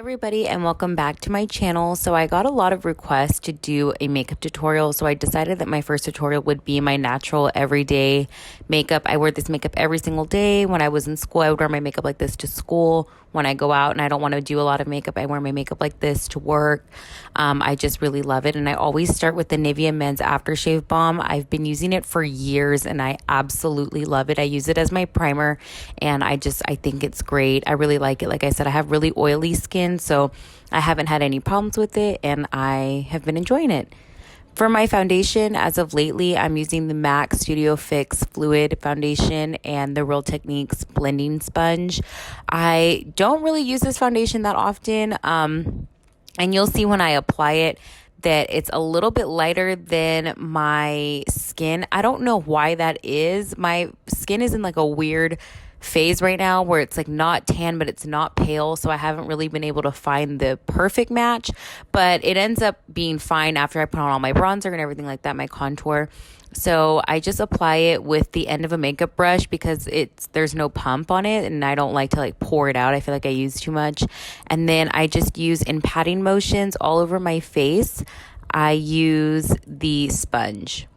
Everybody, and welcome back to my channel. So I got a lot of requests to do a makeup tutorial, so I decided that my first tutorial would be my natural everyday makeup. I wear this makeup every single day. When I was in school, I would wear my makeup like this to school. When I go out and I don't want to do a lot of makeup, I wear my makeup like this to work. I just really love it, and I always start with the Nivea Men's Aftershave Balm. I've been using it for years and I absolutely love it. I use it as my primer and I think it's great. I really like it. Like I said, I have really oily skin, so I haven't had any problems with it and I have been enjoying it. For my foundation, as of lately, I'm using the MAC Studio Fix Fluid Foundation and the Real Techniques Blending Sponge. I don't really use this foundation that often, and you'll see when I apply it that it's a little bit lighter than my skin. I don't know why that is. My skin is in like a weird phase right now where it's like not tan but it's not pale, so I haven't really been able to find the perfect match, but it ends up being fine after I put on all my bronzer and everything like that, my contour. So I just apply it with the end of a makeup brush because there's no pump on it and I don't like to like pour it out. I feel like I use too much. And then I just use in patting motions all over my face. I use the sponge.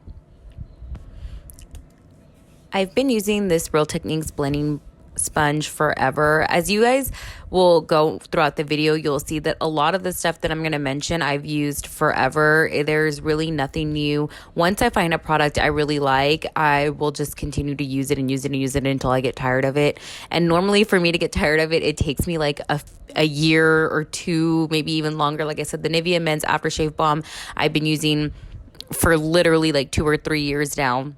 I've been using this Real Techniques blending sponge forever. As you guys will go throughout the video, you'll see that a lot of the stuff that I'm going to mention I've used forever. There's really nothing new. Once I find a product I really like, I will just continue to use it and use it and use it until I get tired of it. And normally for me to get tired of it, it takes me like a year or two, maybe even longer. Like I said, the Nivea Men's Aftershave Balm I've been using for literally like 2 or 3 years now.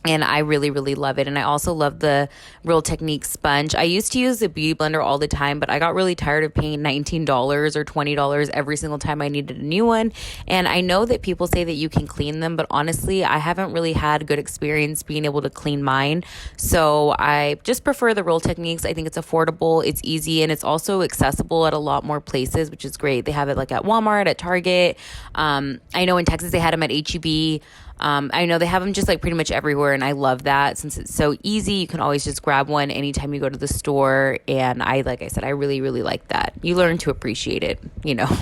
And I really, really love it. And I also love the Real Techniques sponge. I used to use the Beauty Blender all the time, but I got really tired of paying $19 or $20 every single time I needed a new one. And I know that people say that you can clean them, but honestly, I haven't really had good experience being able to clean mine. So I just prefer the Real Techniques. I think it's affordable, it's easy, and it's also accessible at a lot more places, which is great. They have it like at Walmart, at Target. I know in Texas they had them at H-E-B. I know they have them just like pretty much everywhere, and I love that since it's so easy. You can always just grab one anytime you go to the store, and like I said, I really, really like that. You learn to appreciate it,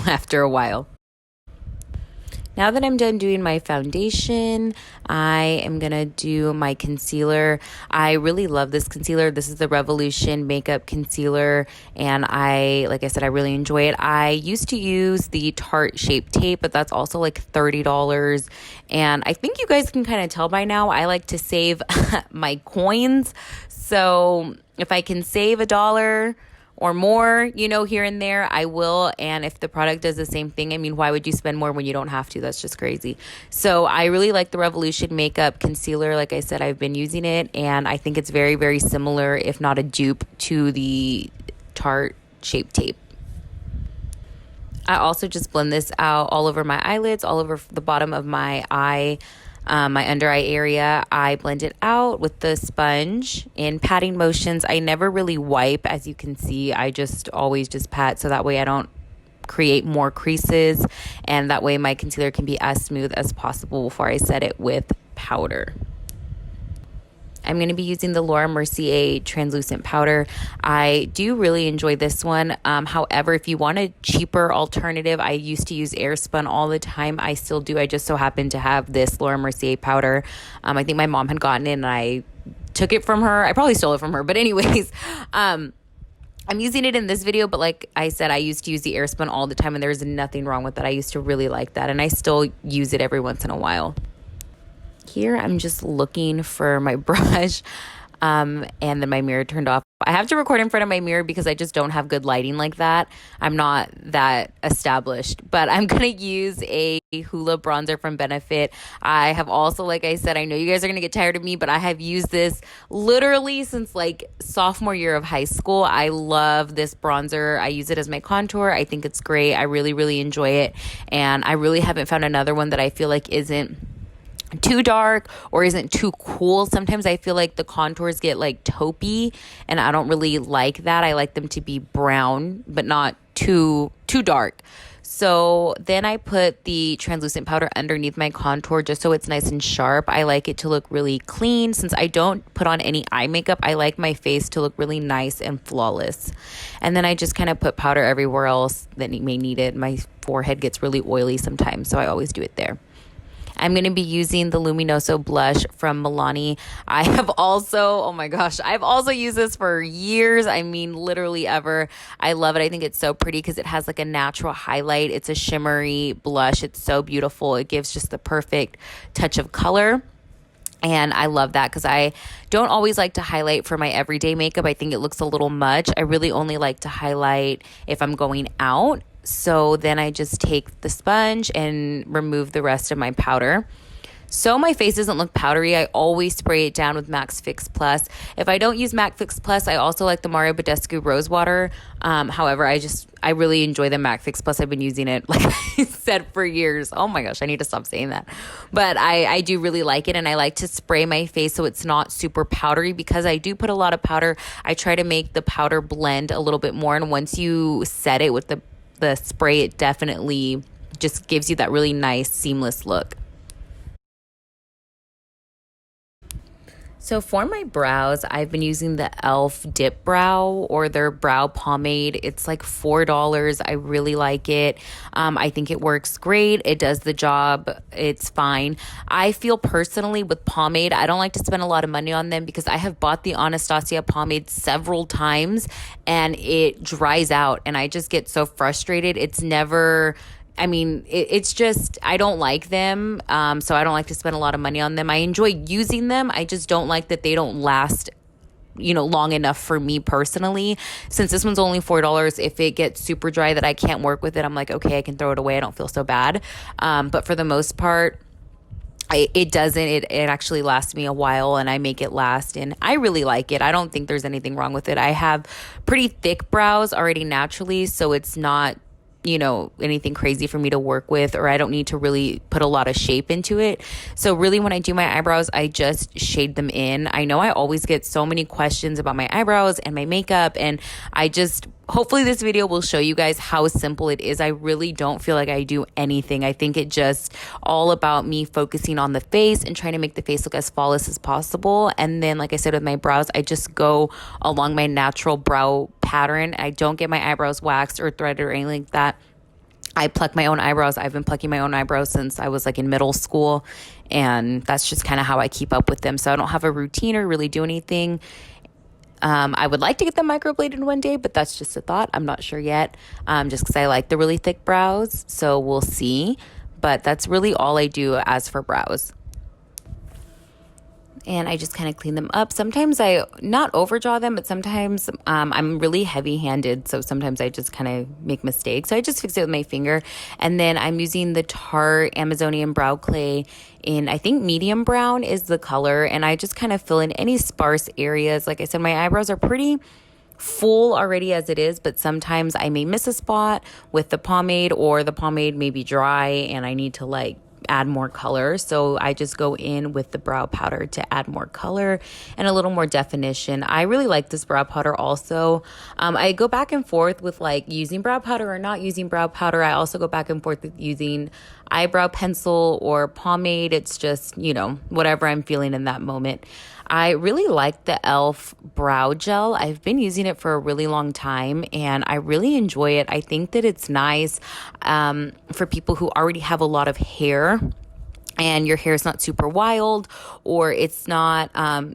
after a while. Now that I'm done doing my foundation, I am going to do my concealer. I really love this concealer. This is the Revolution Makeup Concealer, and like I said, I really enjoy it. I used to use the Tarte Shape Tape, but that's also like $30. And I think you guys can kind of tell by now, I like to save my coins. So if I can save $1 or more, here and there, I will. And if the product does the same thing, I mean, why would you spend more when you don't have to? That's just crazy. So I really like the Revolution Makeup Concealer. Like I said, I've been using it, and I think it's very, very similar, if not a dupe, to the Tarte Shape Tape. I also just blend this out all over my eyelids, all over the bottom of my eye, my under eye area. I blend it out with the sponge in patting motions. I never really wipe, as you can see. I just always just pat, so that way I don't create more creases, and that way my concealer can be as smooth as possible before I set it with powder. I'm going to be using the Laura Mercier translucent powder. I do really enjoy this one. However, if you want a cheaper alternative, I used to use Airspun all the time. I still do. I just so happen to have this Laura Mercier powder. I think my mom had gotten it and I took it from her. I probably stole it from her. But anyways, I'm using it in this video, but like I said, I used to use the Airspun all the time, and there's nothing wrong with that. I used to really like that, and I still use it every once in a while. Here, I'm just looking for my brush, and then my mirror turned off. I have to record in front of my mirror because I just don't have good lighting like that. I'm not that established, but I'm going to use a Hoola bronzer from Benefit. I have also, like I said, I know you guys are going to get tired of me, but I have used this literally since like sophomore year of high school. I love this bronzer. I use it as my contour. I think it's great. I really, really enjoy it, and I really haven't found another one that I feel like isn't too dark or isn't too cool. Sometimes I feel like the contours get like taupey, and I don't really like that. I like them to be brown but not too dark. So then I put the translucent powder underneath my contour just so it's nice and sharp. I like it to look really clean. Since I don't put on any eye makeup, I like my face to look really nice and flawless. And then I just kind of put powder everywhere else that may need it. My forehead gets really oily sometimes, so I always do it there. I'm going to be using the Luminoso blush from Milani. I have also, oh my gosh, I've also used this for years. I mean, literally ever. I love it. I think it's so pretty because it has like a natural highlight. It's a shimmery blush. It's so beautiful. It gives just the perfect touch of color. And I love that because I don't always like to highlight for my everyday makeup. I think it looks a little much. I really only like to highlight if I'm going out. So then I just take the sponge and remove the rest of my powder. So my face doesn't look powdery, I always spray it down with MAC Fix Plus. If I don't use MAC Fix Plus, I also like the Mario Badescu Rose Water. However, I really enjoy the MAC Fix Plus. I've been using it, like I said, for years. Oh my gosh, I need to stop saying that. But I do really like it, and I like to spray my face so it's not super powdery because I do put a lot of powder. I try to make the powder blend a little bit more, and once you set it with the spray, it definitely just gives you that really nice, seamless look. So for my brows, I've been using the e.l.f. Dip Brow or their brow pomade. It's like $4. I really like it. I think it works great. It does the job. It's fine. I feel personally with pomade, I don't like to spend a lot of money on them because I have bought the Anastasia pomade several times and it dries out and I just get so frustrated. It's never... I mean, it's just, I don't like them, so I don't like to spend a lot of money on them. I enjoy using them. I just don't like that they don't last, long enough for me personally. Since this one's only $4, if it gets super dry that I can't work with it, I'm like, okay, I can throw it away. I don't feel so bad. But for the most part, it doesn't. It actually lasts me a while and I make it last and I really like it. I don't think there's anything wrong with it. I have pretty thick brows already naturally, so it's not anything crazy for me to work with, or I don't need to really put a lot of shape into it. So really when I do my eyebrows, I just shade them in. I know I always get so many questions about my eyebrows and my makeup, and hopefully this video will show you guys how simple it is. I really don't feel like I do anything. I think it just all about me focusing on the face and trying to make the face look as flawless as possible. And then, like I said, with my brows, I just go along my natural brow pattern. I don't get my eyebrows waxed or threaded or anything like that. I pluck my own eyebrows. I've been plucking my own eyebrows since I was like in middle school, and that's just kind of how I keep up with them. So I don't have a routine or really do anything. I would like to get them microbladed one day, but that's just a thought. I'm not sure yet, just because I like the really thick brows. So we'll see. But that's really all I do as for brows. And I just kind of clean them up. Sometimes I not overdraw them, but sometimes I'm really heavy-handed, so sometimes I just kind of make mistakes. So I just fix it with my finger. And then I'm using the Tarte Amazonian Brow Clay in, I think, medium brown is the color. And I just kind of fill in any sparse areas. Like I said, my eyebrows are pretty full already as it is, but sometimes I may miss a spot with the pomade, or the pomade may be dry and I need to add more color. So I just go in with the brow powder to add more color and a little more definition. I really like this brow powder also. I go back and forth with using brow powder or not using brow powder. I also go back and forth with using eyebrow pencil or pomade. It's just, whatever I'm feeling in that moment. I really like the e.l.f. brow gel. I've been using it for a really long time and I really enjoy it. I think that it's nice for people who already have a lot of hair and your hair is not super wild or it's not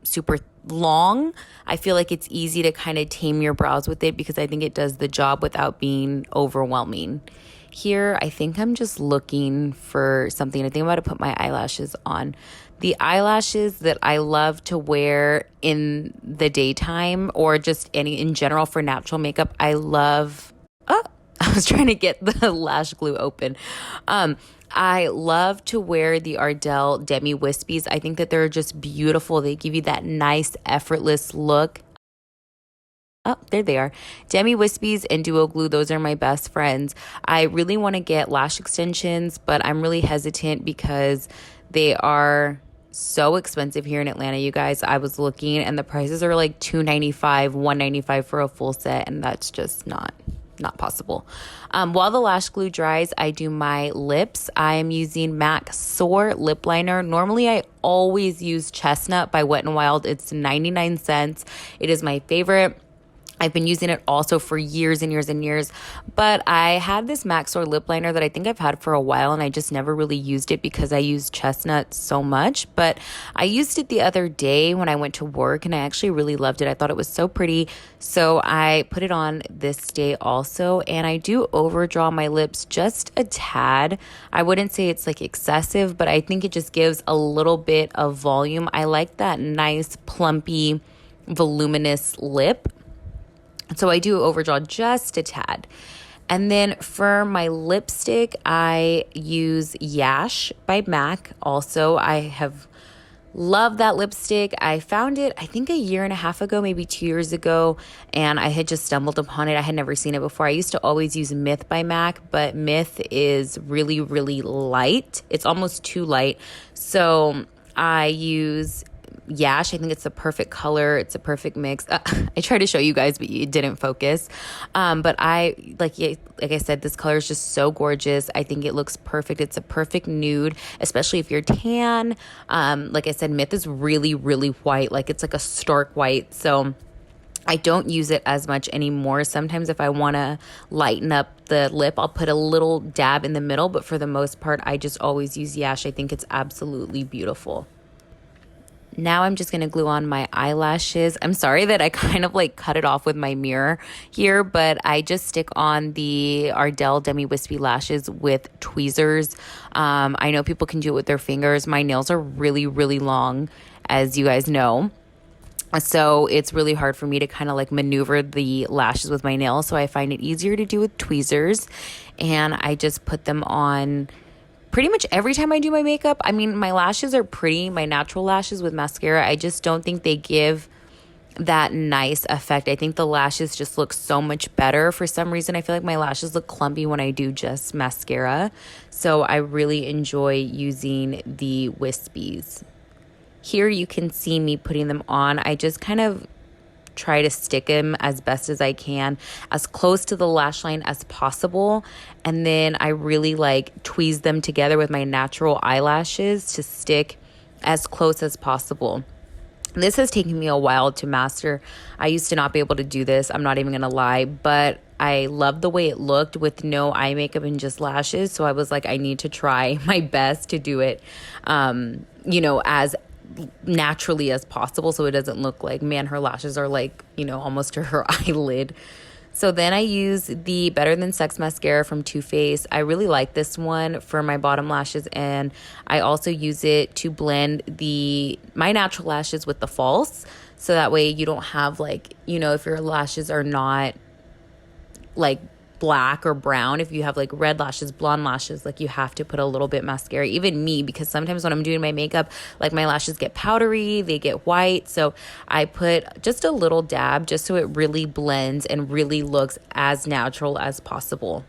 super long. I feel like it's easy to kind of tame your brows with it because I think it does the job without being overwhelming. Here, I think I'm just looking for something. I think I'm about to put my eyelashes on. The eyelashes that I love to wear in the daytime or just in general for natural makeup, I love... Oh, I was trying to get the lash glue open. I love to wear the Ardell Demi Wispies. I think that they're just beautiful. They give you that nice, effortless look. Oh, there they are. Demi Wispies and Duo Glue, those are my best friends. I really want to get lash extensions, but I'm really hesitant because they are so expensive here in Atlanta, you guys. I was looking and the prices are like $295, $195 for a full set, and that's just not not possible. While the lash glue dries, I do my lips. I am using MAC Soar lip liner. Normally, I always use Chestnut by Wet n Wild. It's 99 cents. It is my favorite. I've been using it also for years and years and years, but I had this MAC Soar lip liner that I think I've had for a while, and I just never really used it because I use Chestnut so much. But I used it the other day when I went to work, and I actually really loved it. I thought it was so pretty, so I put it on this day also, and I do overdraw my lips just a tad. I wouldn't say it's like excessive, but I think it just gives a little bit of volume. I like that nice, plumpy, voluminous lip. So I do overdraw just a tad. And then for my lipstick, I use Yash by MAC. Also, I have loved that lipstick. I found it, I think, a year and a half ago, maybe 2 years ago, and I had just stumbled upon it. I had never seen it before. I used to always use Myth by MAC, but Myth is really, really light. It's almost too light. So I use Yash. I think it's the perfect color. It's a perfect mix. I tried to show you guys, but it didn't focus. But like I said, this color is just so gorgeous. I think it looks perfect. It's a perfect nude, especially if you're tan. Like I said, Myth is really, really white. Like it's like a stark white. So I don't use it as much anymore. Sometimes if I want to lighten up the lip, I'll put a little dab in the middle. But for the most part, I just always use Yash. I think it's absolutely beautiful. Now I'm just going to glue on my eyelashes. I'm sorry that I kind of like cut it off with my mirror here, but I just stick on the Ardell Demi Wispy lashes with tweezers. I know people can do it with their fingers. My nails are really, really long, as you guys know. So it's really hard for me to kind of like maneuver the lashes with my nails. So I find it easier to do with tweezers. And I just put them on pretty much every time I do my makeup. I mean, my lashes are pretty, my natural lashes with mascara. I just don't think they give that nice effect. I think the lashes just look so much better. For some reason, I feel like my lashes look clumpy when I do just mascara. So I really enjoy using the Wispies. Here you can see me putting them on. I just kind of try to stick them as best as I can, as close to the lash line as possible. And then I really like tweeze them together with my natural eyelashes to stick as close as possible. This has taken me a while to master. I used to not be able to do this. I'm not even going to lie, but I loved the way it looked with no eye makeup and just lashes. So I was like, I need to try my best to do it, as naturally as possible, so it doesn't look like, man, her lashes are like, almost to her eyelid. So then I use the Better Than Sex mascara from Too Faced. I really like this one for my bottom lashes, and I also use it to blend my natural lashes with the false, so that way you don't have like, if your lashes are not like black or brown, if you have like red lashes, blonde lashes, like you have to put a little bit mascara. Even me, because sometimes when I'm doing my makeup, like my lashes get powdery, they get white, so I put just a little dab just so it really blends and really looks as natural as possible.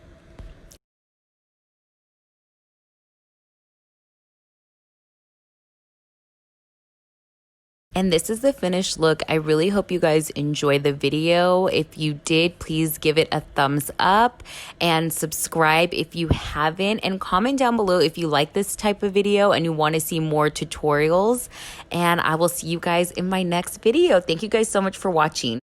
And this is the finished look. I really hope you guys enjoyed the video. If you did, please give it a thumbs up and subscribe if you haven't, and comment down below if you like this type of video and you want to see more tutorials. And I will see you guys in my next video. Thank you guys so much for watching.